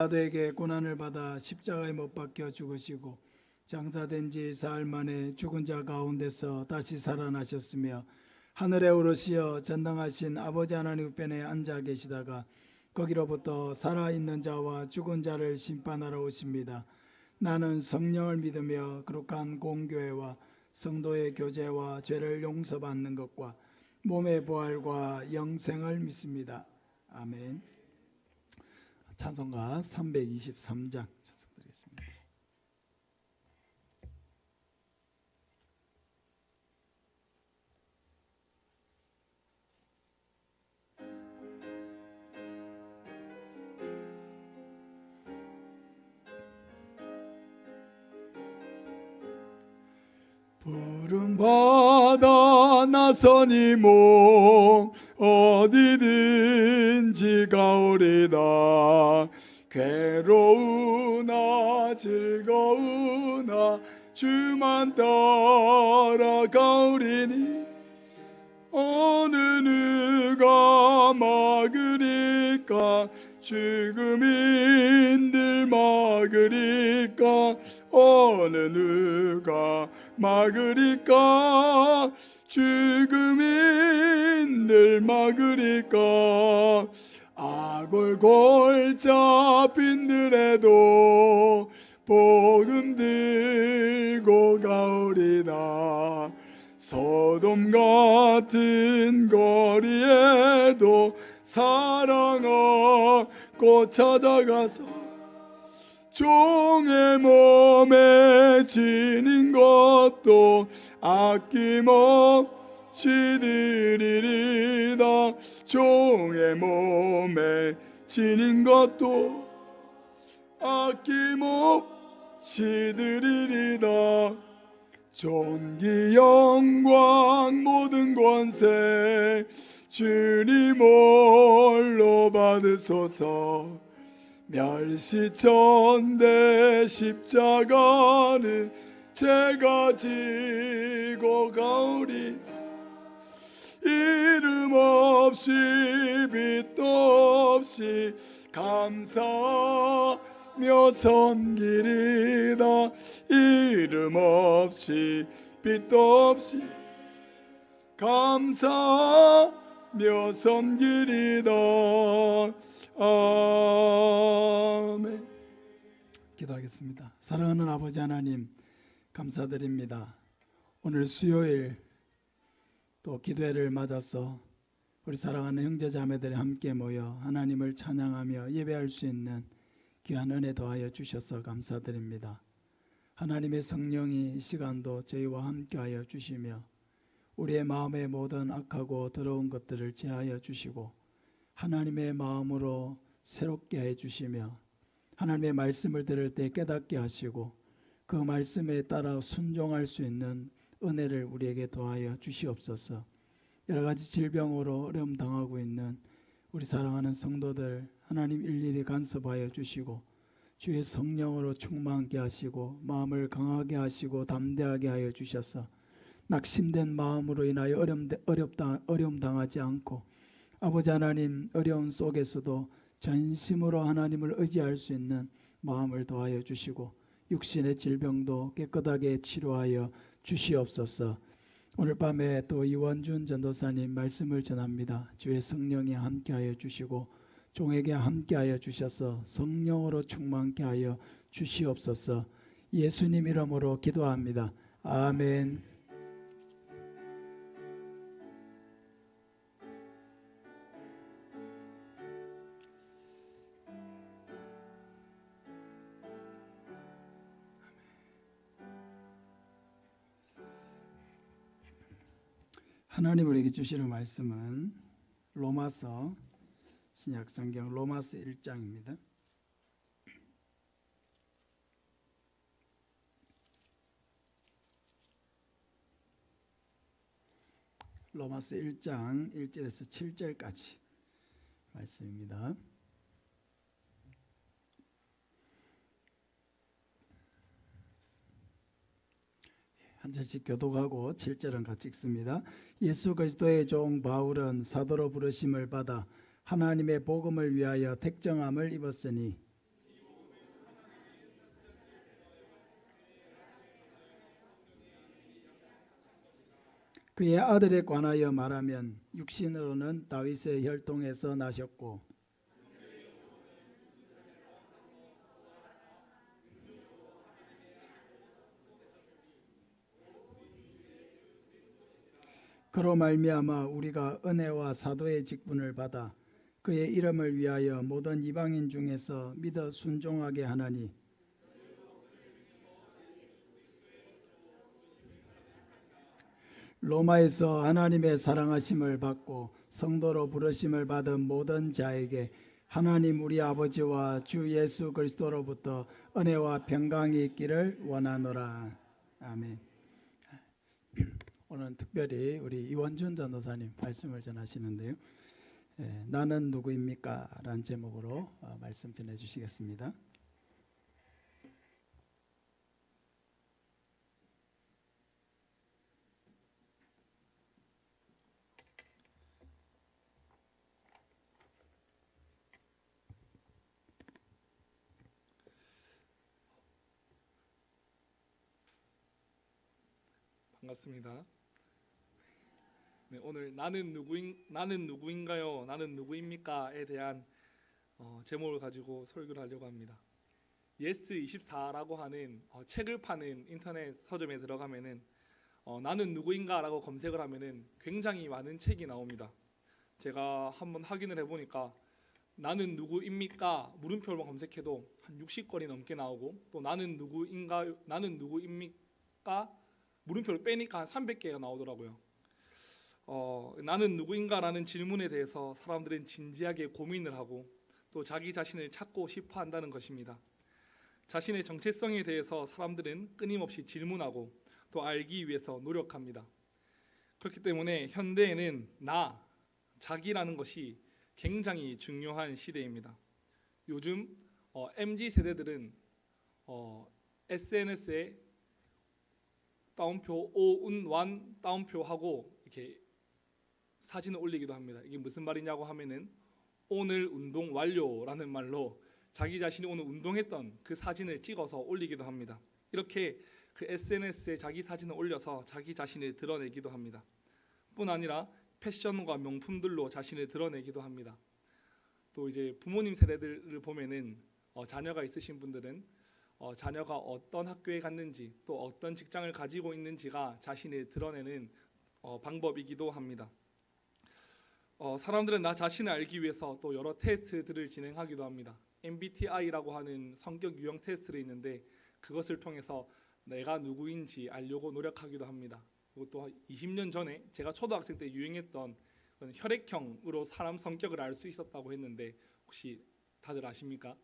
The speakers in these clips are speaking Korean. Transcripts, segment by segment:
사도에게 고난을 받아 십자가에 못 박혀 죽으시고 장사된 지 사흘 만에 죽은 자 가운데서 다시 살아나셨으며 하늘에 오르시어 전능하신 아버지 하나님 우편에 앉아 계시다가 거기로부터 살아있는 자와 죽은 자를 심판하러 오십니다. 나는 성령을 믿으며 거룩한 공교회와 성도의 교제와 죄를 용서받는 것과 몸의 부활과 영생을 믿습니다. 아멘. 찬송가 323장 찬송드리겠습니다. 푸른 바다 나서니 몸 어디든지 가오리다. 괴로우나 즐거우나 주만 따라가오리니 어느 누가 막으리까 죽음인들 막으리까 어느 누가 막으리까 죽음인들 막으리까 아골골 잡힌들에도 복음 들고 가오리다. 소돔 같은 거리에도 사랑하고 찾아가서 종의 몸에 지닌 것도 아낌없이 드리리다. 종의 몸에 지닌 것도 아낌없이 드리리다. 존귀 영광 모든 권세 주님 홀로 받으소서. 멸시천대 십자가는 제가 지고 가오리. 이름 없이 빛도 없이 감사하며 섬기리다. 이름 없이 빛도 없이 감사하며 섬기리다. 아멘. 기도하겠습니다. 사랑하는 아버지 하나님, 감사드립니다. 오늘 수요일 또 기도회를 맞아서 우리 사랑하는 형제 자매들이 함께 모여 하나님을 찬양하며 예배할 수 있는 귀한 은혜 더하여 주셔서 감사드립니다. 하나님의 성령이 이 시간도 저희와 함께하여 주시며 우리의 마음의 모든 악하고 더러운 것들을 제하여 주시고 하나님의 마음으로 새롭게 해주시며 하나님의 말씀을 들을 때 깨닫게 하시고 그 말씀에 따라 순종할 수 있는 은혜를 우리에게 더하여 주시옵소서. 여러 가지 질병으로 어려움 당하고 있는 우리 사랑하는 성도들 하나님 일일이 간섭하여 주시고 주의 성령으로 충만케 하시고 마음을 강하게 하시고 담대하게 하여 주셔서 낙심된 마음으로 인하여 어려움 당하지 않고 아버지 하나님 어려움 속에서도 전심으로 하나님을 의지할 수 있는 마음을 더하여 주시고 육신의 질병도 깨끗하게 치료하여 주시옵소서. 오늘 밤에 또 이원준 전도사님 말씀을 전합니다. 주의 성령이 함께하여 주시고 종에게 함께하여 주셔서 성령으로 충만케 하여 주시옵소서. 예수님 이름으로 기도합니다. 아멘. 하나님 우리에게 주시는 말씀은 로마서 신약성경 로마서 1장입니다. 로마서 1장 1절에서 7절까지 말씀입니다. 한 절씩 교독하고 7절은 같이 읽습니다. 예수 그리스도의 종 바울은 사도로 부르심을 받아 하나님의 복음을 위하여 택정함을 입었으니 그의 아들에 관하여 말하면 육신으로는 다윗의 혈통에서 나셨고 그로 말미암아 우리가 은혜와 사도의 직분을 받아 그의 이름을 위하여 모든 이방인 중에서 믿어 순종하게 하나니 로마에서 하나님의 사랑하심을 받고 성도로 부르심을 받은 모든 자에게 하나님 우리 아버지와 주 예수 그리스도로부터 은혜와 평강이 있기를 원하노라. 아멘. 오늘은 특별히 우리 이원준 전도사님 말씀을 전하시는데요. 나는 누구입니까? 라는 제목으로 말씀 전해주시겠습니다. 반갑습니다. 네, 오늘 나는 누구인가요? 나는 누구입니까에 대한 제목을 가지고 설교를 하려고 합니다. 예스24라고 하는 책을 파는 인터넷 서점에 들어가면은 나는 누구인가라고 검색을 하면은 굉장히 많은 책이 나옵니다. 제가 한번 확인을 해보니까 나는 누구입니까? 물음표로 검색해도 한 60건이 넘게 나오고 또 나는 누구입니까? 물음표를 빼니까 한 300개가 나오더라고요. 나는 누구인가라는 질문에 대해서 사람들은 진지하게 고민을 하고 또 자기 자신을 찾고 싶어 한다는 것입니다. 자신의 정체성에 대해서 사람들은 끊임없이 질문하고 또 알기 위해서 노력합니다. 그렇기 때문에 현대에는 자기라는 것이 굉장히 중요한 시대입니다. 요즘 MZ 세대들은 SNS에 따옴표 오운완 따옴표하고 이렇게 사진을 올리기도 합니다. 이게 무슨 말이냐고 하면은 오늘 운동 완료라는 말로 자기 자신이 오늘 운동했던 그 사진을 찍어서 올리기도 합니다. 이렇게 그 SNS에 자기 사진을 올려서 자기 자신을 드러내기도 합니다. 뿐 아니라 패션과 명품들로 자신을 드러내기도 합니다. 또 이제 부모님 세대들을 보면은 자녀가 있으신 분들은 자녀가 어떤 학교에 갔는지 또 어떤 직장을 가지고 있는지가 자신을 드러내는 방법이기도 합니다. 사람들은 나 자신을 알기 위해서 또 여러 테스트들을 진행하기도 합니다. MBTI라고 하는 성격 유형 테스트가 있는데 그것을 통해서 내가 누구인지 알려고 노력하기도 합니다. 그리고 또 20년 전에 제가 초등학생 때 유행했던 혈액형으로 사람 성격을 알 수 있었다고 했는데 혹시 다들 아십니까?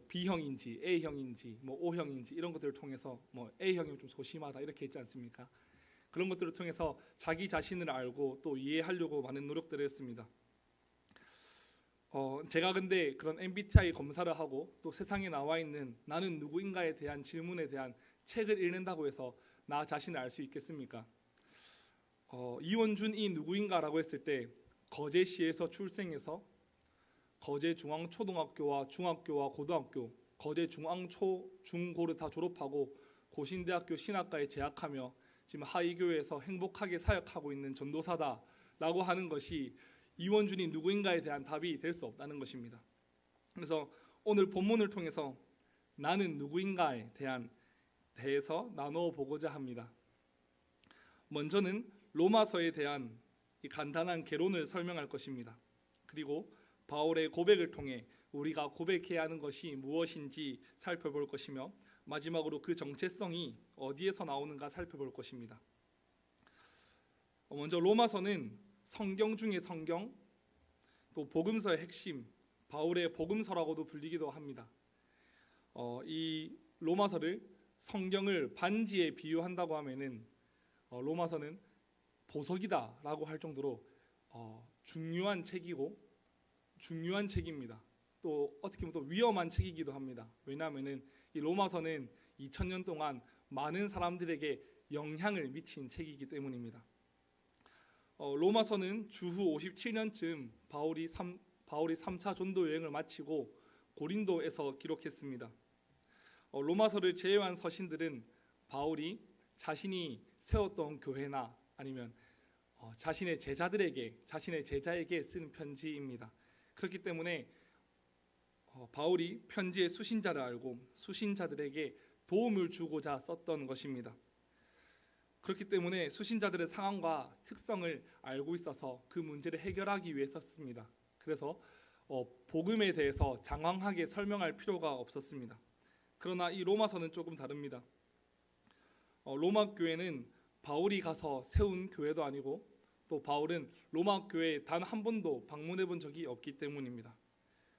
B형인지 A형인지 O형인지 이런 것들을 통해서 A형이면 좀 소심하다 이렇게 했지 않습니까? 그런 것들을 통해서 자기 자신을 알고 또 이해하려고 많은 노력들을 했습니다. 제가 근데 그런 MBTI 검사를 하고 또 세상에 나와 있는 나는 누구인가에 대한 질문에 대한 책을 읽는다고 해서 나 자신을 알 수 있겠습니까? 이원준이 누구인가라고 했을 때 거제시에서 출생해서 거제 중앙초등학교와 중학교와 고등학교, 거제 중앙초, 중고를 다 졸업하고 고신대학교 신학과에 재학하며 지금 하이교회에서 행복하게 사역하고 있는 전도사다라고 하는 것이 이원준이 누구인가에 대한 답이 될 수 없다는 것입니다. 그래서 오늘 본문을 통해서 나는 누구인가에 대해서 나누어 보고자 합니다. 먼저는 로마서에 대한 이 간단한 개론을 설명할 것입니다. 그리고 바울의 고백을 통해 우리가 고백해야 하는 것이 무엇인지 살펴볼 것이며 마지막으로 그 정체성이 어디에서 나오는가 살펴볼 것입니다. 먼저 로마서는 성경 중의 성경, 또 복음서의 핵심, 바울의 복음서라고도 불리기도 합니다. 이 로마서를 성경을 반지에 비유한다고 하면은 로마서는 보석이다라고 할 정도로 중요한 책이고 중요한 책입니다. 또 어떻게 보면 또 위험한 책이기도 합니다. 왜냐하면은 이 로마서는 2000년 동안 많은 사람들에게 영향을 미친 책이기 때문입니다. 로마서는 주후 57년쯤 바울이 3차 전도 여행을 마치고 고린도에서 기록했습니다. 로마서를 제외한 서신들은 바울이 자신이 세웠던 교회나 아니면 자신의 제자에게 쓴 편지입니다. 그렇기 때문에 바울이 편지의 수신자를 알고 수신자들에게 도움을 주고자 썼던 것입니다. 그렇기 때문에 수신자들의 상황과 특성을 알고 있어서 그 문제를 해결하기 위해 썼습니다. 그래서 복음에 대해서 장황하게 설명할 필요가 없었습니다. 그러나 이 로마서는 조금 다릅니다. 로마 교회는 바울이 가서 세운 교회도 아니고 또 바울은 로마 교회에 단 한 번도 방문해 본 적이 없기 때문입니다.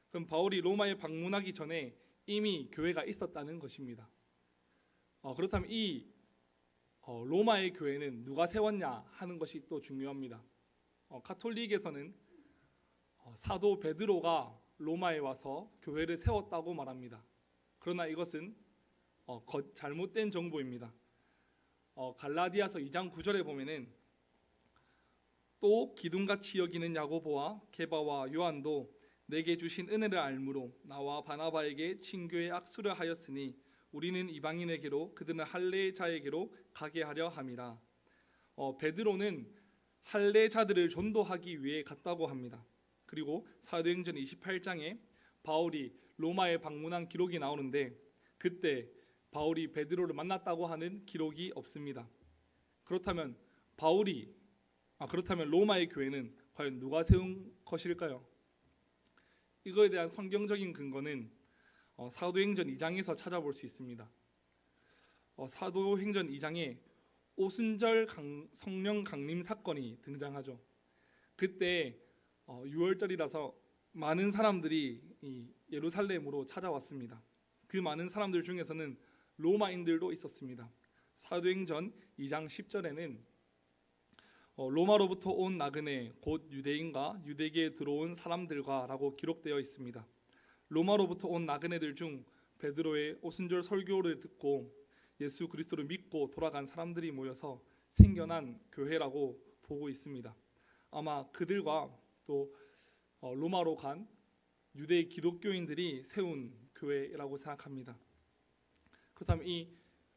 그럼 바울이 로마에 방문하기 전에 이미 교회가 있었다는 것입니다. 그렇다면 이 로마의 교회는 누가 세웠냐 하는 것이 또 중요합니다. 가톨릭에서는 사도 베드로가 로마에 와서 교회를 세웠다고 말합니다. 그러나 이것은 잘못된 정보입니다. 갈라디아서 2장 9절에 보면은 또 기둥같이 여기는 야고보와 게바와 요한도 내게 주신 은혜를 알므로 나와 바나바에게 친교의 악수를 하였으니 우리는 이방인에게로 그들은 할례자에게로 가게 하려 함이라. 베드로는 할례자들을 전도하기 위해 갔다고 합니다. 그리고 사도행전 28장에 바울이 로마에 방문한 기록이 나오는데 그때 바울이 베드로를 만났다고 하는 기록이 없습니다. 그렇다면 로마의 교회는 과연 누가 세운 것일까요? 이거에 대한 성경적인 근거는 사도행전 2장에서 찾아볼 수 있습니다. 사도행전 2장에 오순절 성령 강림 사건이 등장하죠. 그때 6월절이라서 많은 사람들이 예루살렘으로 찾아왔습니다. 그 많은 사람들 중에서는 로마인들도 있었습니다. 사도행전 2장 10절에는 로마로부터 온 나그네 곧 유대인과 유대계에 들어온 사람들과 라고 기록되어 있습니다. 로마로부터 온 나그네들 중 베드로의 오순절 설교를 듣고 예수 그리스도를 믿고 돌아간 사람들이 모여서 생겨난 교회라고 보고 있습니다. 아마 그들과 또 로마로 간 유대 기독교인들이 세운 교회라고 생각합니다. 그렇다면 이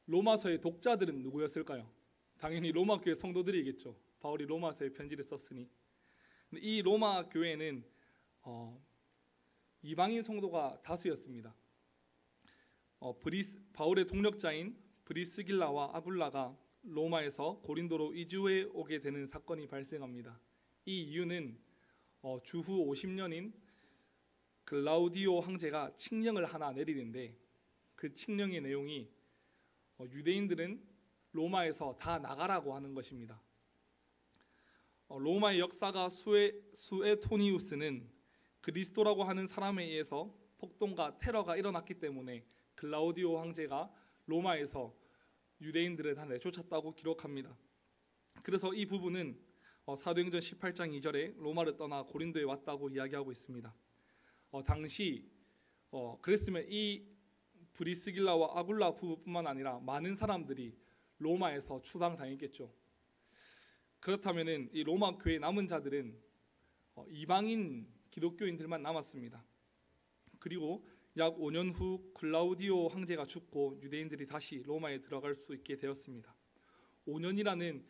로마서의 독자들은 누구였을까요? 당연히 로마 교회 성도들이겠죠. 바울이 로마서에 편지를 썼으니. 이 로마 교회는 이방인 성도가 다수였습니다. 바울의 동력자인 브리스길라와 아굴라가 로마에서 고린도로 이주해 오게 되는 사건이 발생합니다. 이 이유는 주후 50년인 글라우디오 황제가 칙령을 하나 내리는데 그 칙령의 내용이 유대인들은 로마에서 다 나가라고 하는 것입니다. 로마의 역사가 수에토니우스는 그리스도라고 하는 사람에 의해서 폭동과 테러가 일어났기 때문에 글라우디오 황제가 로마에서 유대인들을 다 내쫓았다고 기록합니다. 그래서 이 부분은 사도행전 18장 2절에 로마를 떠나 고린도에 왔다고 이야기하고 있습니다. 당시 그랬으면 이 브리스길라와 아굴라 부부뿐만 아니라 많은 사람들이 로마에서 추방당했겠죠. 그렇다면은 이 로마 교회 남은 자들은 이방인 기독교인들만 남았습니다. 그리고 약 5년 후 글라우디오 황제가 죽고 유대인들이 다시 로마에 들어갈 수 있게 되었습니다. 5년이라는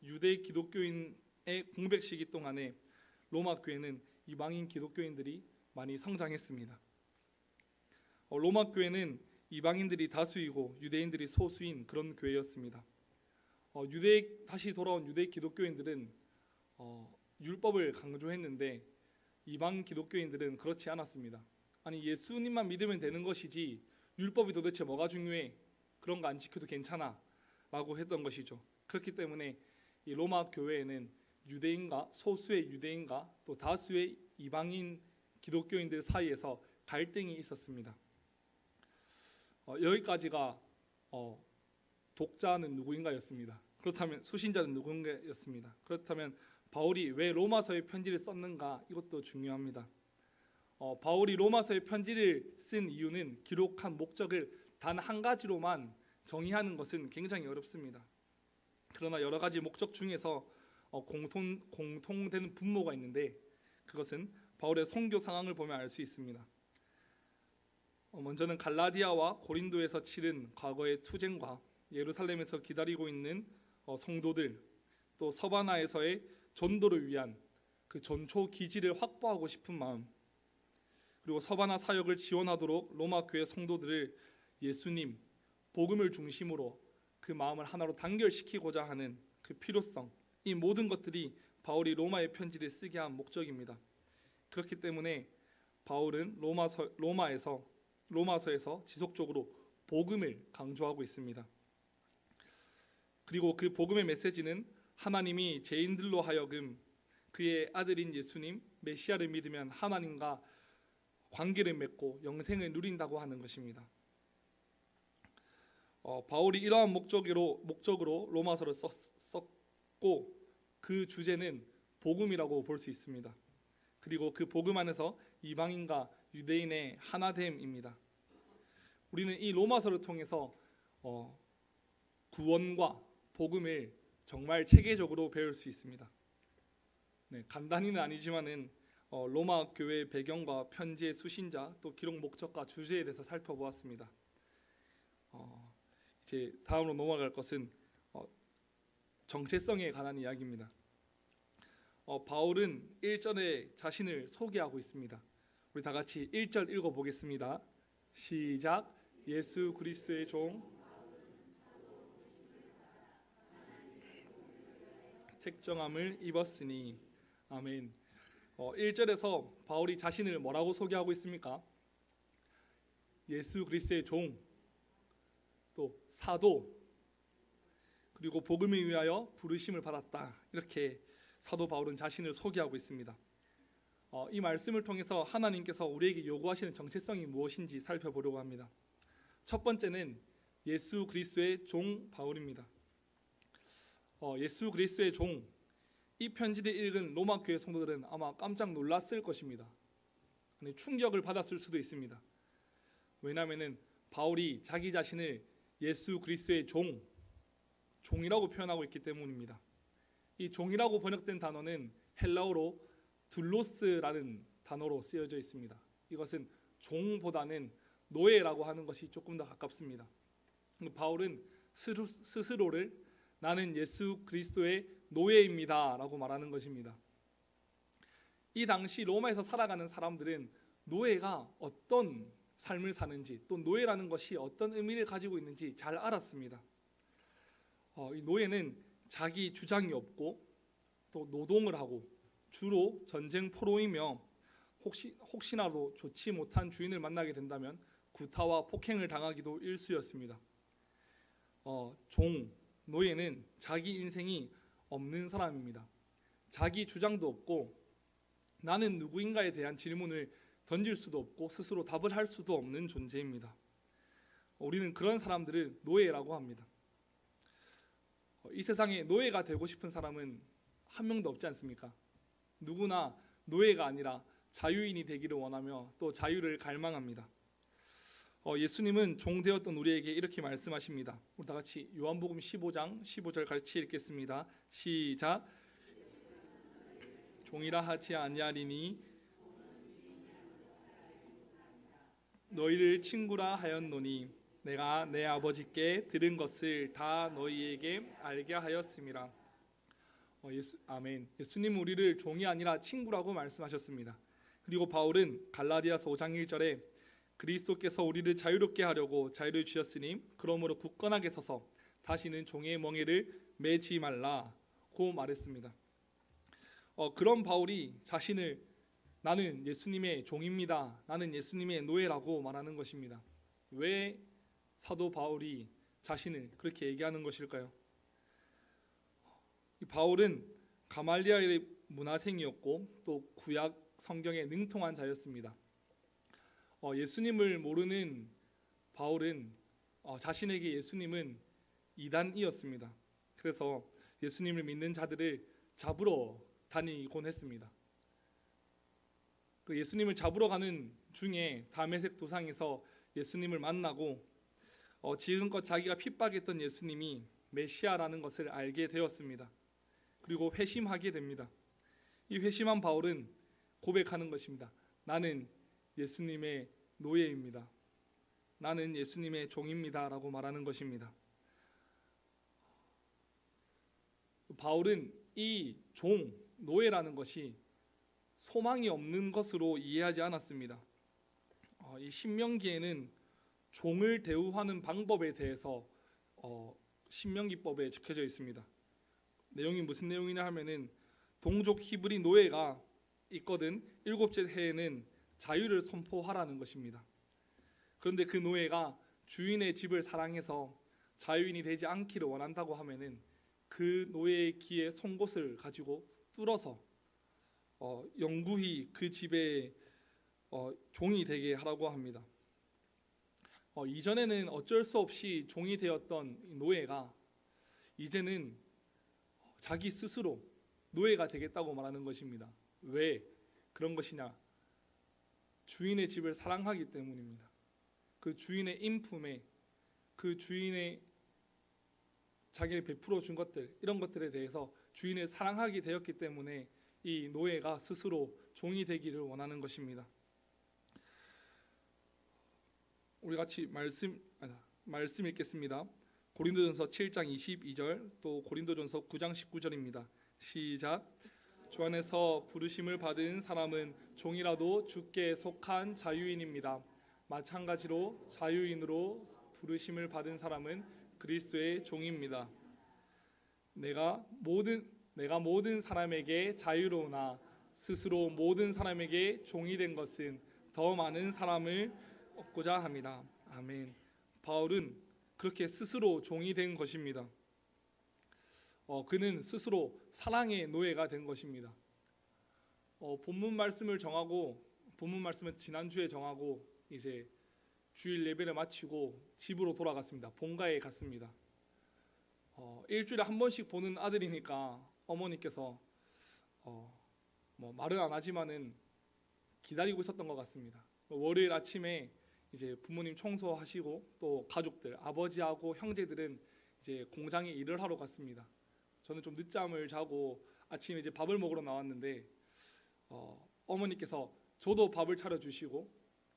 유대 기독교인의 공백 시기 동안에 로마 교회는 이방인 기독교인들이 많이 성장했습니다. 로마 교회는 이방인들이 다수이고 유대인들이 소수인 그런 교회였습니다. 다시 돌아온 유대 기독교인들은 율법을 강조했는데 이방 기독교인들은 그렇지 않았습니다. 아니 예수님만 믿으면 되는 것이지 율법이 도대체 뭐가 중요해? 그런 거 안 지켜도 괜찮아 라고 했던 것이죠. 그렇기 때문에 이 로마 교회에는 소수의 유대인과 또 다수의 이방인 기독교인들 사이에서 갈등이 있었습니다. 여기까지가 독자는 누구인가였습니다. 그렇다면 수신자는 누군가였습니다. 그렇다면 바울이 왜 로마서의 편지를 썼는가 이것도 중요합니다. 바울이 로마서의 편지를 쓴 이유는 기록한 목적을 단 한 가지로만 정의하는 것은 굉장히 어렵습니다. 그러나 여러 가지 목적 중에서 공통되는 분모가 있는데 그것은 바울의 선교 상황을 보면 알 수 있습니다. 먼저는 갈라디아와 고린도에서 치른 과거의 투쟁과 예루살렘에서 기다리고 있는 성도들 또 서바나에서의 전도를 위한 그 전초 기지를 확보하고 싶은 마음, 그리고 서바나 사역을 지원하도록 로마 교회 성도들을 예수님, 복음을 중심으로 그 마음을 하나로 단결시키고자 하는 그 필요성, 이 모든 것들이 바울이 로마의 편지를 쓰게 한 목적입니다. 그렇기 때문에 바울은 로마서에서 지속적으로 복음을 강조하고 있습니다. 그리고 그 복음의 메시지는 하나님이 죄인들로 하여금 그의 아들인 예수님 메시아를 믿으면 하나님과 관계를 맺고 영생을 누린다고 하는 것입니다. 바울이 이러한 목적으로 로마서를 썼고 그 주제는 복음이라고 볼 수 있습니다. 그리고 그 복음 안에서 이방인과 유대인의 하나됨입니다. 우리는 이 로마서를 통해서 구원과 복음을 정말 체계적으로 배울 수 있습니다. 네, 간단히는 아니지만은 로마 교회의 배경과 편지의 수신자, 또 기록 목적과 주제에 대해서 살펴보았습니다. 이제 다음으로 넘어갈 것은 정체성에 관한 이야기입니다. 바울은 1절에 자신을 소개하고 있습니다. 우리 다 같이 1절 읽어보겠습니다. 시작. 예수 그리스도의 종 택정함을 입었으니. 아멘. 1절에서 바울이 자신을 뭐라고 소개하고 있습니까? 예수 그리스도의 종, 또 사도, 그리고 복음을 위하여 부르심을 받았다. 이렇게 사도 바울은 자신을 소개하고 있습니다. 이 말씀을 통해서 하나님께서 우리에게 요구하시는 정체성이 무엇인지 살펴보려고 합니다. 첫 번째는 예수 그리스도의 종 바울입니다. 예수 그리스도의 종, 이 편지를 읽은 로마 교회 성도들은 아마 깜짝 놀랐을 것입니다. 충격을 받았을 수도 있습니다. 왜냐하면 바울이 자기 자신을 예수 그리스도의 종이라고 표현하고 있기 때문입니다. 이 종이라고 번역된 단어는 헬라어로 둘로스라는 단어로 쓰여져 있습니다. 이것은 종보다는 노예라고 하는 것이 조금 더 가깝습니다. 바울은 스스로를 나는 예수 그리스도의 노예입니다 라고 말하는 것입니다. 이 당시 로마에서 살아가는 사람들은 노예가 어떤 삶을 사는지, 또 노예라는 것이 어떤 의미를 가지고 있는지 잘 알았습니다. 이 노예는 자기 주장이 없고 또 노동을 하고 주로 전쟁 포로이며 혹시나도 좋지 못한 주인을 만나게 된다면 구타와 폭행을 당하기도 일쑤였습니다. 노예는 자기 인생이 없는 사람입니다. 자기 주장도 없고 나는 누구인가에 대한 질문을 던질 수도 없고 스스로 답을 할 수도 없는 존재입니다. 우리는 그런 사람들을 노예라고 합니다. 이 세상에 노예가 되고 싶은 사람은 한 명도 없지 않습니까? 누구나 노예가 아니라 자유인이 되기를 원하며 또 자유를 갈망합니다. 예수님은 종 되었던 우리에게 이렇게 말씀하십니다. 우리 다 같이 요한복음 15장 15절 같이 읽겠습니다. 시작. 종이라 하지 아니하리니 너희를 친구라 하였노니 내가 내 아버지께 들은 것을 다 너희에게 알게 하였음이라. 아멘. 예수님은 우리를 종이 아니라 친구라고 말씀하셨습니다. 그리고 바울은 갈라디아서 5장 1절에 그리스도께서 우리를 자유롭게 하려고 자유를 주셨으니 그러므로 굳건하게 서서 다시는 종의 멍에를 매지 말라고 말했습니다. 그런 바울이 자신을 나는 예수님의 종입니다. 나는 예수님의 노예라고 말하는 것입니다. 왜 사도 바울이 자신을 그렇게 얘기하는 것일까요? 이 바울은 가말리엘의 문화생이었고 또 구약 성경에 능통한 자였습니다. 예수님을 모르는 바울은 자신에게 예수님은 이단이었습니다. 그래서 예수님을 믿는 자들을 잡으러 다니곤 했습니다. 그 예수님을 잡으러 가는 중에 다메섹 도상에서 예수님을 만나고 지금껏 자기가 핍박했던 예수님이 메시아라는 것을 알게 되었습니다. 그리고 회심하게 됩니다. 이 회심한 바울은 고백하는 것입니다. 나는 예수님의 노예입니다. 나는 예수님의 종입니다 라고 말하는 것입니다. 바울은 이 노예라는 것이 소망이 없는 것으로 이해하지 않았습니다. 이 신명기에는 종을 대우하는 방법에 대해서 신명기법에 적혀져 있습니다. 내용이 무슨 내용이냐 하면은 동족 히브리 노예가 있거든 일곱째 해에는 자유를 선포하라는 것입니다. 그런데 그 노예가 주인의 집을 사랑해서 자유인이 되지 않기를 원한다고 하면은 그 노예의 귀에 송곳을 가지고 뚫어서 영구히 그 집의 종이 되게 하라고 합니다. 이전에는 어쩔 수 없이 종이 되었던 이 노예가 이제는 자기 스스로 노예가 되겠다고 말하는 것입니다. 왜 그런 것이냐? 주인의 집을 사랑하기 때문입니다. 그 주인의 인품에 그 주인의 자기를 베풀어 준 것들 이런 것들에 대해서 주인을 사랑하게 되었기 때문에 이 노예가 스스로 종이 되기를 원하는 것입니다. 우리 같이 말씀 읽겠습니다. 고린도전서 7장 22절 또 고린도전서 9장 19절입니다. 시작. 주 안에서 부르심을 받은 사람은 종이라도 주께 속한 자유인입니다. 마찬가지로 자유인으로 부르심을 받은 사람은 그리스도의 종입니다. 내가 모든 사람에게 자유로우나 스스로 모든 사람에게 종이 된 것은 더 많은 사람을 얻고자 합니다. 아멘. 바울은 그렇게 스스로 종이 된 것입니다. 그는 스스로 사랑의 노예가 된 것입니다. 본문 말씀을 지난주에 정하고 이제 주일 예배를 마치고 집으로 돌아갔습니다. 본가에 갔습니다. 일주일에 한 번씩 보는 아들이니까 어머니께서 말은 안 하지만은 기다리고 있었던 것 같습니다. 월요일 아침에 이제 부모님 청소하시고 또 가족들 아버지하고 형제들은 이제 공장에 일을 하러 갔습니다. 저는 좀 늦잠을 자고 아침에 이제 밥을 먹으러 나왔는데 어머니께서 저도 밥을 차려 주시고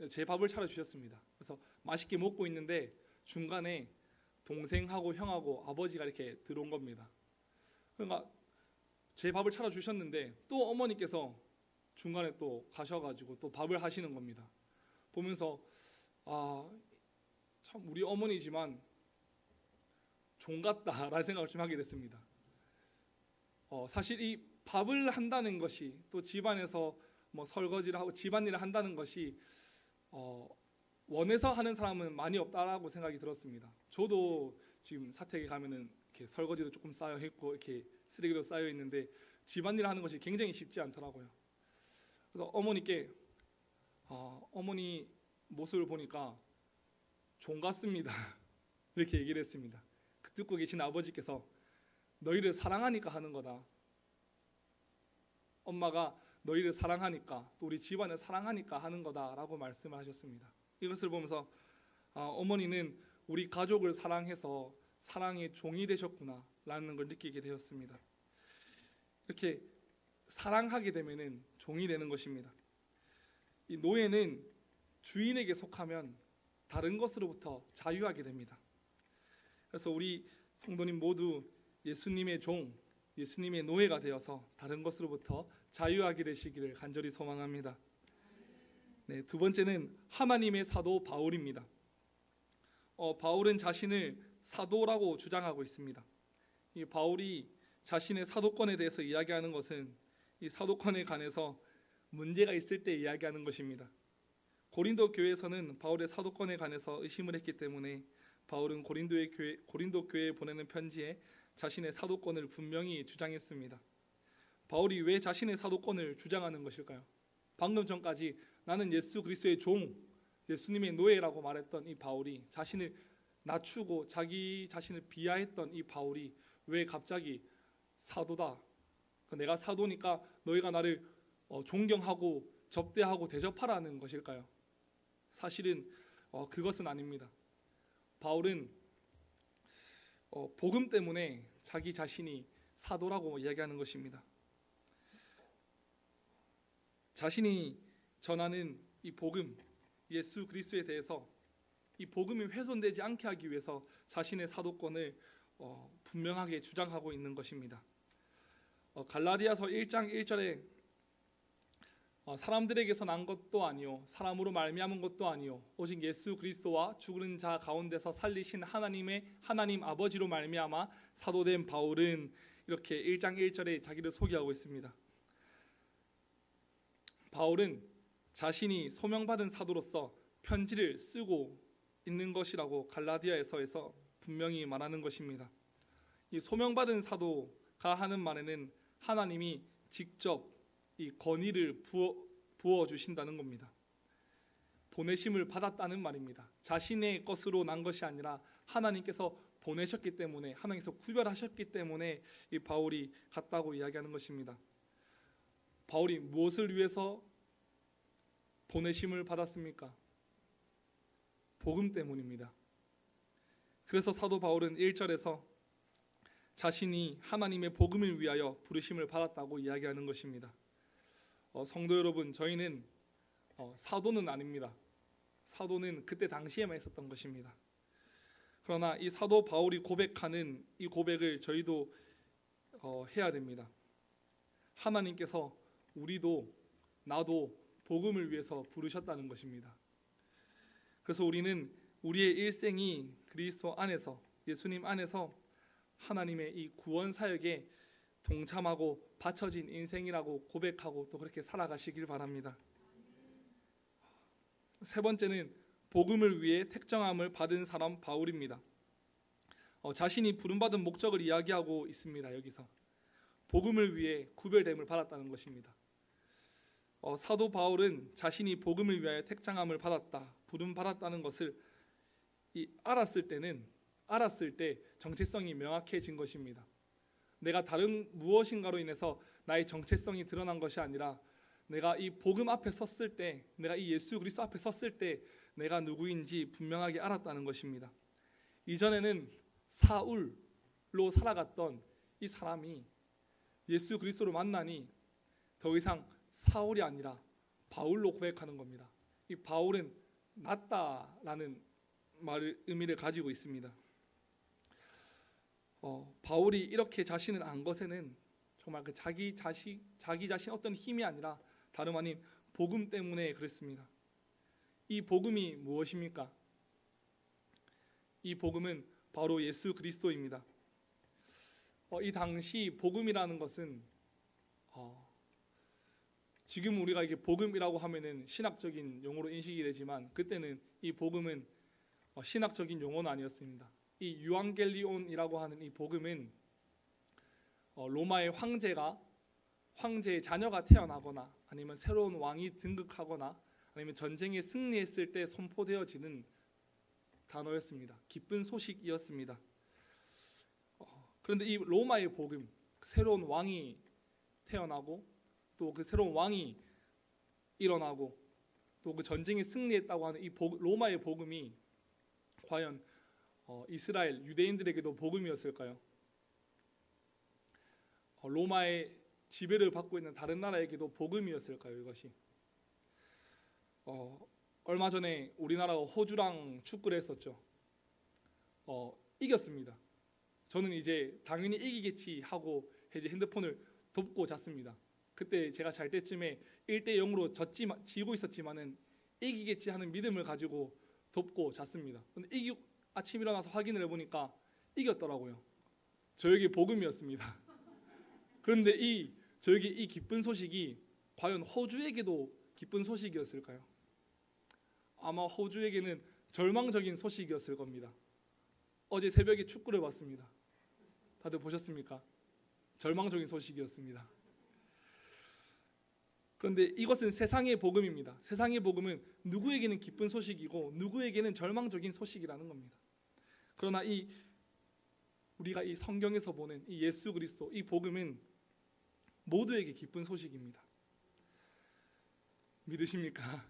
제 밥을 차려 주셨습니다. 그래서 맛있게 먹고 있는데 중간에 동생하고 형하고 아버지가 이렇게 들어온 겁니다. 그러니까 제 밥을 차려 주셨는데 또 어머니께서 중간에 또 가셔가지고 또 밥을 하시는 겁니다. 보면서 참 우리 어머니지만 종 같다라는 생각을 좀 하게 됐습니다. 사실 이 밥을 한다는 것이 또 집안에서 설거지를 하고 집안일을 한다는 것이 원해서 하는 사람은 많이 없다라고 생각이 들었습니다. 저도 지금 사택에 가면은 이렇게 설거지도 조금 쌓여 있고 이렇게 쓰레기도 쌓여 있는데 집안일을 하는 것이 굉장히 쉽지 않더라고요. 그래서 어머니께 어머니 모습을 보니까 종 같습니다. 이렇게 얘기를 했습니다. 그 듣고 계신 아버지께서 너희를 사랑하니까 하는 거다. 엄마가 너희를 사랑하니까 또 우리 집안을 사랑하니까 하는 거다라고 말씀을 하셨습니다. 이것을 보면서 어머니는 우리 가족을 사랑해서 사랑의 종이 되셨구나라는 걸 느끼게 되었습니다. 이렇게 사랑하게 되면은 종이 되는 것입니다. 이 노예는 주인에게 속하면 다른 것으로부터 자유하게 됩니다. 그래서 우리 성도님 모두 예수님의 종, 예수님의 노예가 되어서 다른 것으로부터 자유하게 되시기를 간절히 소망합니다. 네, 두 번째는 하나님의 사도 바울입니다. 바울은 자신을 사도라고 주장하고 있습니다. 이 바울이 자신의 사도권에 대해서 이야기하는 것은 이 사도권에 관해서 문제가 있을 때 이야기하는 것입니다. 고린도 교회에서는 바울의 사도권에 관해서 의심을 했기 때문에 바울은 고린도 교회에 보내는 편지에 자신의 사도권을 분명히 주장했습니다. 바울이 왜 자신의 사도권을 주장하는 것일까요? 방금 전까지 나는 예수 그리스도의 종, 예수님의 노예라고 말했던 이 바울이 자신을 낮추고 자기 자신을 비하했던 이 바울이 왜 갑자기 사도다, 내가 사도니까 너희가 나를 존경하고 접대하고 대접하라는 것일까요? 사실은 그것은 아닙니다. 바울은 복음 때문에 자기 자신이 사도라고 이야기하는 것입니다. 자신이 전하는 이 복음, 예수 그리스도에 대해서 이 복음이 훼손되지 않게 하기 위해서 자신의 사도권을 분명하게 주장하고 있는 것입니다. 갈라디아서 1장 1절에 사람들에게서 난 것도 아니요 사람으로 말미암은 것도 아니요 오직 예수 그리스도와 죽은 자 가운데서 살리신 하나님 아버지로 말미암아 사도된 바울은 이렇게 1장 1절에 자기를 소개하고 있습니다. 바울은 자신이 소명받은 사도로서 편지를 쓰고 있는 것이라고 갈라디아에서에서 분명히 말하는 것입니다. 이 소명받은 사도가 하는 말에는 하나님이 직접 이 권위를 부어 주신다는 겁니다. 보내심을 받았다는 말입니다. 자신의 것으로 난 것이 아니라 하나님께서 보내셨기 때문에, 하나님께서 구별하셨기 때문에 이 바울이 갔다고 이야기하는 것입니다. 바울이 무엇을 위해서 보내심을 받았습니까? 복음 때문입니다. 그래서 사도 바울은 1절에서 자신이 하나님의 복음을 위하여 부르심을 받았다고 이야기하는 것입니다. 성도 여러분, 저희는 사도는 아닙니다. 사도는 그때 당시에만 있었던 것입니다. 그러나 이 사도 바울이 고백하는 이 고백을 저희도 해야 됩니다. 하나님께서 우리도 나도 복음을 위해서 부르셨다는 것입니다. 그래서 우리는 우리의 일생이 그리스도 안에서, 예수님 안에서 하나님의 이 구원 사역에 동참하고 바쳐진 인생이라고 고백하고 또 그렇게 살아가시길 바랍니다. 세 번째는 복음을 위해 택정함을 받은 사람 바울입니다. 자신이 부름받은 목적을 이야기하고 있습니다. 여기서 복음을 위해 구별됨을 받았다는 것입니다. 사도 바울은 자신이 복음을 위하여 택정함을 받았다, 부름 받았다는 것을 알았을 때 정체성이 명확해진 것입니다. 내가 다른 무엇인가로 인해서 나의 정체성이 드러난 것이 아니라 내가 이 복음 앞에 섰을 때, 내가 이 예수 그리스도 앞에 섰을 때 내가 누구인지 분명하게 알았다는 것입니다. 이전에는 사울로 살아갔던 이 사람이 예수 그리스도를 만나니 더 이상 사울이 아니라 바울로 고백하는 겁니다. 이 바울은 낫다라는 의미를 가지고 있습니다. 바울이 이렇게 자신을 안 것에는 정말 그 자기 자신 어떤 힘이 아니라 다름 아닌 복음 때문에 그랬습니다. 이 복음이 무엇입니까? 이 복음은 바로 예수 그리스도입니다. 이 당시 복음이라는 것은 지금 우리가 이게 복음이라고 하면은 신학적인 용어로 인식이 되지만 그때는 이 복음은 신학적인 용어는 아니었습니다. 이 유앙겔리온이라고 하는 이 복음은 로마의 황제의 자녀가 태어나거나 아니면 새로운 왕이 등극하거나 아니면 전쟁에 승리했을 때 선포되어지는 단어였습니다. 기쁜 소식이었습니다. 그런데 이 로마의 복음, 새로운 왕이 태어나고 또 그 새로운 왕이 일어나고 또 그 전쟁에 승리했다고 하는 이 로마의 복음이 과연 이스라엘 유대인들에게도 복음이었을까요? 로마의 지배를 받고 있는 다른 나라에게도 복음이었을까요? 이것이 얼마 전에 우리나라가 호주랑 축구를 했었죠. 이겼습니다. 저는 이제 당연히 이기겠지 하고 이제 핸드폰을 덮고 잤습니다. 그때 제가 잘 때쯤에 1대0으로 지고 있었지만은 이기겠지 하는 믿음을 가지고 덮고 잤습니다. 근데 아침 일어나서 확인을 해보니까 이겼더라고요. 저에게 복음이었습니다. 그런데 저에게 이 기쁜 소식이 과연 호주에게도 기쁜 소식이었을까요? 아마 호주에게는 절망적인 소식이었을 겁니다. 어제 새벽에 축구를 봤습니다. 다들 보셨습니까? 절망적인 소식이었습니다. 그런데 이것은 세상의 복음입니다. 세상의 복음은 누구에게는 기쁜 소식이고 누구에게는 절망적인 소식이라는 겁니다. 그러나 우리가 이 성경에서 보는 이 예수 그리스도, 이 복음은 모두에게 기쁜 소식입니다. 믿으십니까?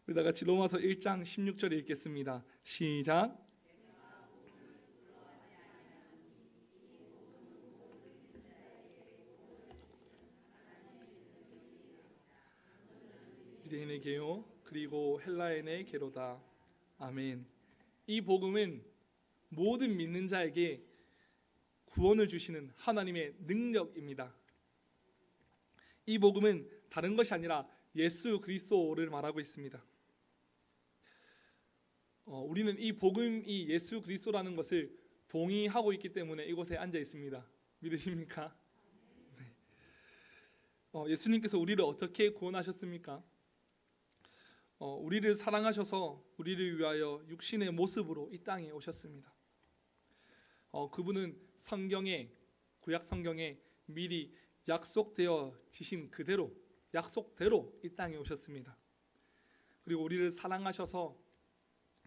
우리 다 같이 로마서 1장 16절에 읽겠습니다. 시작. 유대인에게요 그리고 헬라인에게로다. 아멘. 이 복음은 모든 믿는 자에게 구원을 주시는 하나님의 능력입니다. 이 복음은 다른 것이 아니라 예수 그리스도를 말하고 있습니다. 우리는 이 복음이 예수 그리스도라는 것을 동의하고 있기 때문에 이곳에 앉아 있습니다. 믿으십니까? 네. 예수님께서 우리를 어떻게 구원하셨습니까? 우리를 사랑하셔서 우리를 위하여 육신의 모습으로 이 땅에 오셨습니다. 그분은 성경에, 구약 성경에 미리 약속되어 지신 그대로, 약속대로 이 땅에 오셨습니다. 그리고 우리를 사랑하셔서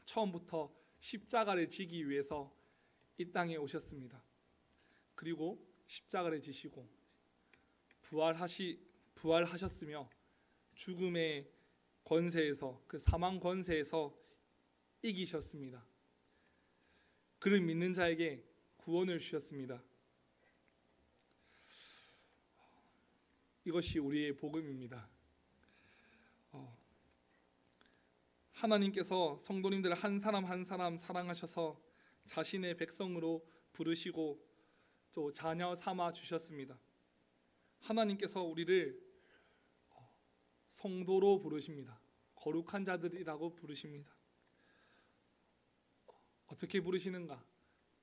처음부터 십자가를 지기 위해서 이 땅에 오셨습니다. 그리고 십자가를 지시고 부활하셨으며 죽음의 권세에서, 그 사망 권세에서 이기셨습니다. 그를 믿는 자에게 구원을 주셨습니다. 이것이 우리의 복음입니다. 하나님께서 성도님들 한 사람 한 사람 사랑하셔서 자신의 백성으로 부르시고 또 자녀 삼아 주셨습니다. 하나님께서 우리를 성도로 부르십니다. 거룩한 자들이라고 부르십니다. 어떻게 부르시는가?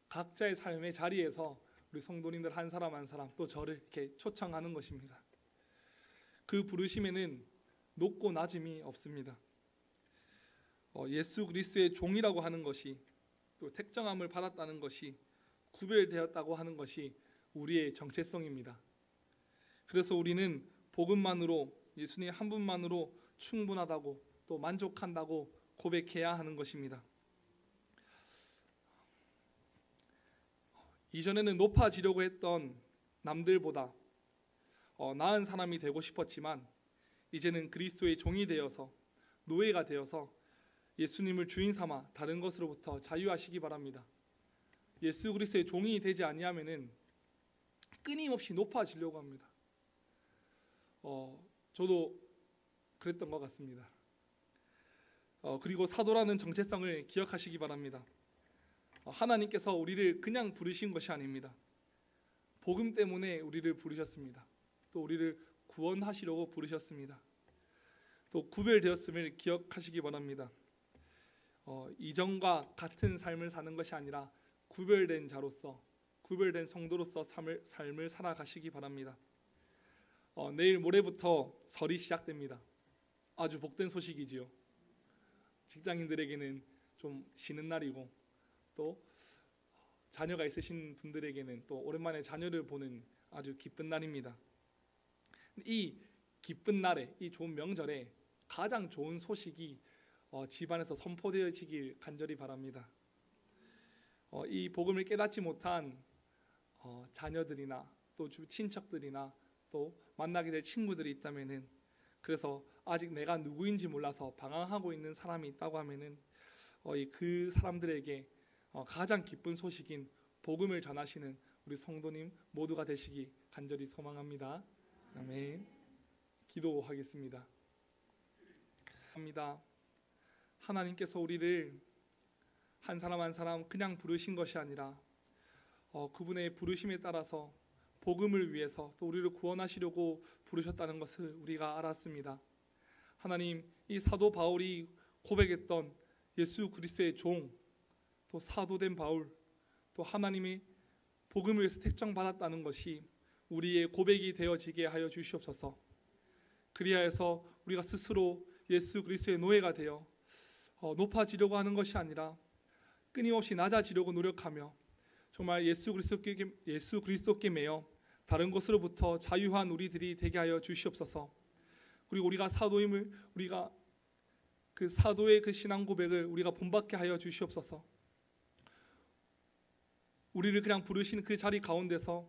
각자의 삶의 자리에서 우리 성도님들 한 사람 한 사람 또 저를 이렇게 초청하는 것입니다. 그 부르심에는 높고 낮음이 없습니다. 예수 그리스도의 종이라고 하는 것이, 또 택정함을 받았다는 것이, 구별되었다고 하는 것이 우리의 정체성입니다. 그래서 우리는 복음만으로, 예수님 한 분만으로 충분하다고 또 만족한다고 고백해야 하는 것입니다. 이전에는 높아지려고 했던 남들보다 나은 사람이 되고 싶었지만 이제는 그리스도의 종이 되어서, 노예가 되어서 예수님을 주인 삼아 다른 것으로부터 자유하시기 바랍니다. 예수 그리스도의 종이 되지 아니하면은 끊임없이 높아지려고 합니다. 저도 그랬던 것 같습니다. 그리고 사도라는 정체성을 기억하시기 바랍니다. 하나님께서 우리를 그냥 부르신 것이 아닙니다. 복음 때문에 우리를 부르셨습니다. 또 우리를 구원하시려고 부르셨습니다. 또 구별되었음을 기억하시기 바랍니다. 이전과 같은 삶을 사는 것이 아니라 구별된 자로서, 구별된 성도로서 삶을 살아가시기 바랍니다. 내일 모레부터 설이 시작됩니다. 아주 복된 소식이지요. 직장인들에게는 좀 쉬는 날이고, 또 자녀가 있으신 분들에게는 또 오랜만에 자녀를 보는 아주 기쁜 날입니다. 이 기쁜 날에, 이 좋은 명절에 가장 좋은 소식이 집안에서 선포되어지길 간절히 바랍니다. 이 복음을 깨닫지 못한 자녀들이나 또 친척들이나 또 만나게 될 친구들이 있다면은, 그래서 아직 내가 누구인지 몰라서 방황하고 있는 사람이 있다고 하면은 그 사람들에게 가장 기쁜 소식인 복음을 전하시는 우리 성도님 모두가 되시기 간절히 소망합니다. 아멘. 기도하겠습니다. 합니다. 하나님께서 우리를 한 사람 한 사람 그냥 부르신 것이 아니라 그분의 부르심에 따라서 복음을 위해서 또 우리를 구원하시려고 부르셨다는 것을 우리가 알았습니다. 하나님, 이 사도 바울이 고백했던 예수 그리스도의 종, 또 사도된 바울, 또 하나님의 복음을 위해서 택정받았다는 것이 우리의 고백이 되어지게 하여 주시옵소서. 그리하여서 우리가 스스로 예수 그리스도의 노예가 되어 높아지려고 하는 것이 아니라 끊임없이 낮아지려고 노력하며 정말 예수 그리스도께 매여 다른 것으로부터 자유한 우리들이 되게 하여 주시옵소서. 그리고 우리가 사도임을, 우리가 그 사도의 그 신앙 고백을 우리가 본받게 하여 주시옵소서. 우리를 그냥 부르신 그 자리 가운데서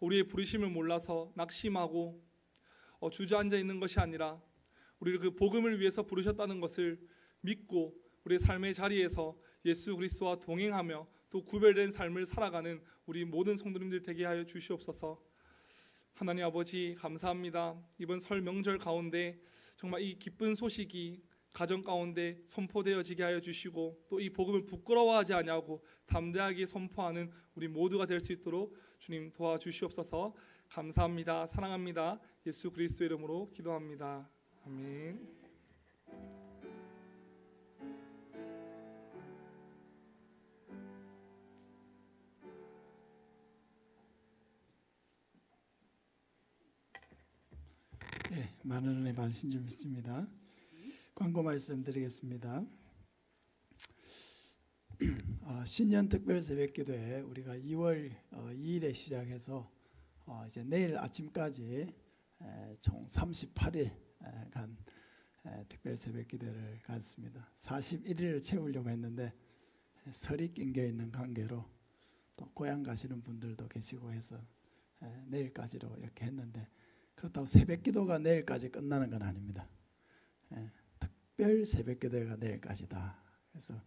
우리의 부르심을 몰라서 낙심하고 주저앉아 있는 것이 아니라 우리를 그 복음을 위해서 부르셨다는 것을 믿고 우리의 삶의 자리에서 예수 그리스도와 동행하며 또 구별된 삶을 살아가는 우리 모든 성도님들 되게 하여 주시옵소서. 하나님 아버지 감사합니다. 이번 설 명절 가운데 정말 이 기쁜 소식이 가정 가운데 선포되어지게 하여 주시고 또 이 복음을 부끄러워하지 아니하고 담대하게 선포하는 우리 모두가 될 수 있도록 주님 도와주시옵소서. 감사합니다. 사랑합니다. 예수 그리스도의 이름으로 기도합니다. 아멘. 많은 은혜 받으신 줄 믿습니다. 광고 말씀드리겠습니다. 신년 특별 새벽기도회 우리가 2월 2일에 시작해서 이제 내일 아침까지 총 38일간 특별 새벽기도를 갖습니다. 41일을 채우려고 했는데 설이 낑겨 있는 관계로 또 고향 가시는 분들도 계시고 해서 내일까지로 이렇게 했는데, 그렇다고 새벽기도가 내일까지 끝나는 건 아닙니다. 특별 새벽기도가 내일까지다. 그래서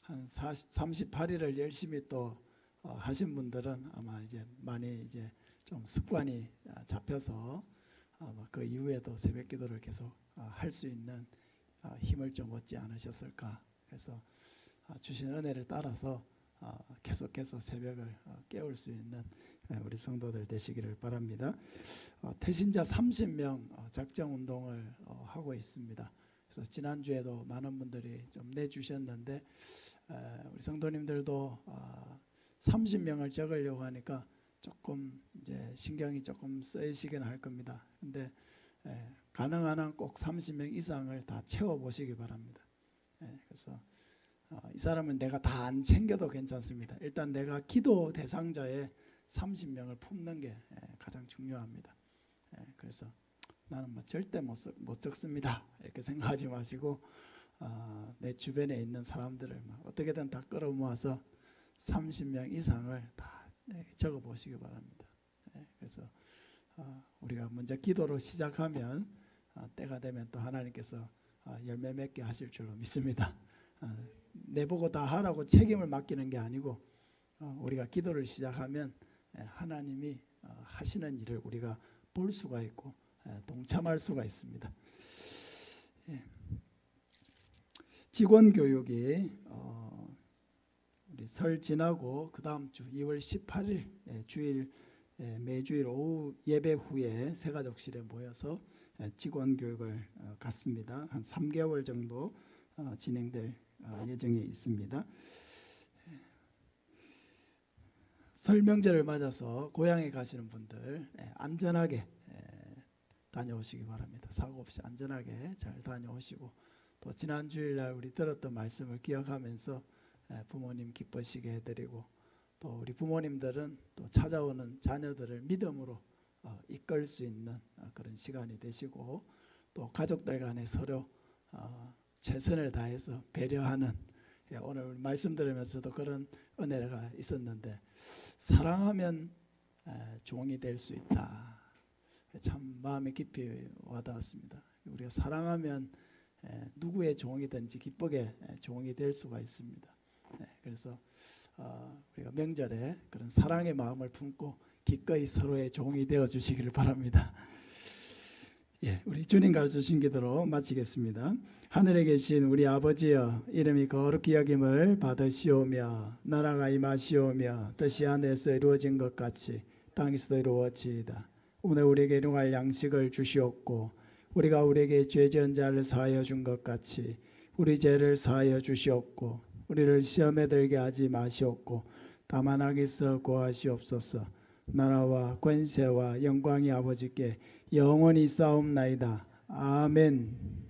한 38일을 열심히 또 하신 분들은 아마 이제 많이 이제 좀 습관이 잡혀서 아마 그 이후에도 새벽기도를 계속 할 수 있는 힘을 좀 얻지 않으셨을까. 그래서 주신 은혜를 따라서 계속해서 새벽을 깨울 수 있는 우리 성도들 되시기를 바랍니다. 태신자 30명 작정 운동을 하고 있습니다. 그래서 지난주에도 많은 분들이 좀 내주셨는데 우리 성도님들도 30명을 적으려고 하니까 조금 이제 신경이 조금 쓰이시긴 할 겁니다. 근데 가능한 한 꼭 30명 이상을 다 채워 보시기 바랍니다. 그래서 이 사람은 내가 다 안 챙겨도 괜찮습니다. 일단 내가 기도 대상자의 30명을 품는 게 가장 중요합니다. 그래서 나는 뭐 절대 못 적습니다 이렇게 생각하지 마시고 내 주변에 있는 사람들을 어떻게든 다 끌어모아서 30명 이상을 다 적어 보시기 바랍니다. 그래서 우리가 먼저 기도로 시작하면 때가 되면 또 하나님께서 열매 맺게 하실 줄로 믿습니다. 내보고 다 하라고 책임을 맡기는 게 아니고 우리가 기도를 시작하면 하나님이 하시는 일을 우리가 볼 수가 있고 동참할 수가 있습니다. 직원 교육이 우리 설 지나고 그 다음 주 2월 18일 주일 매주일 오후 예배 후에 새가족실에 모여서 직원 교육을 갖습니다. 한 3개월 정도 진행될 예정에 있습니다. 설 명절을 맞아서 고향에 가시는 분들 안전하게 다녀오시기 바랍니다. 사고 없이 안전하게 잘 다녀오시고 또 지난 주일날 우리 들었던 말씀을 기억하면서 부모님 기쁘시게 해드리고 또 우리 부모님들은 또 찾아오는 자녀들을 믿음으로 이끌 수 있는 그런 시간이 되시고 또 가족들 간에 서로 최선을 다해서 배려하는, 오늘 말씀 들으면서도 그런 은혜가 있었는데 사랑하면 종이 될 수 있다. 참 마음에 깊이 와닿았습니다. 우리가 사랑하면 누구의 종이든지 기쁘게 종이 될 수가 있습니다. 그래서 우리가 명절에 그런 사랑의 마음을 품고 기꺼이 서로의 종이 되어 주시기를 바랍니다. 우리 주님 가르쳐주신 기도로 마치겠습니다. 하늘에 계신 우리 아버지여, 이름이 거룩히 여김을 받으시오며 나라가 임하시오며 뜻이 하늘에서 이루어진 것 같이 땅에서도 이루어지이다. 오늘 우리에게 일용할 양식을 주시옵고 우리가 우리에게 죄 지은 자를 사하여 준 것 같이 우리 죄를 사하여 주시옵고 우리를 시험에 들게 하지 마시옵고 다만 악에서 구하시옵소서. 나라와 권세와 영광이 아버지께 영원히 싸움나이다. 아멘.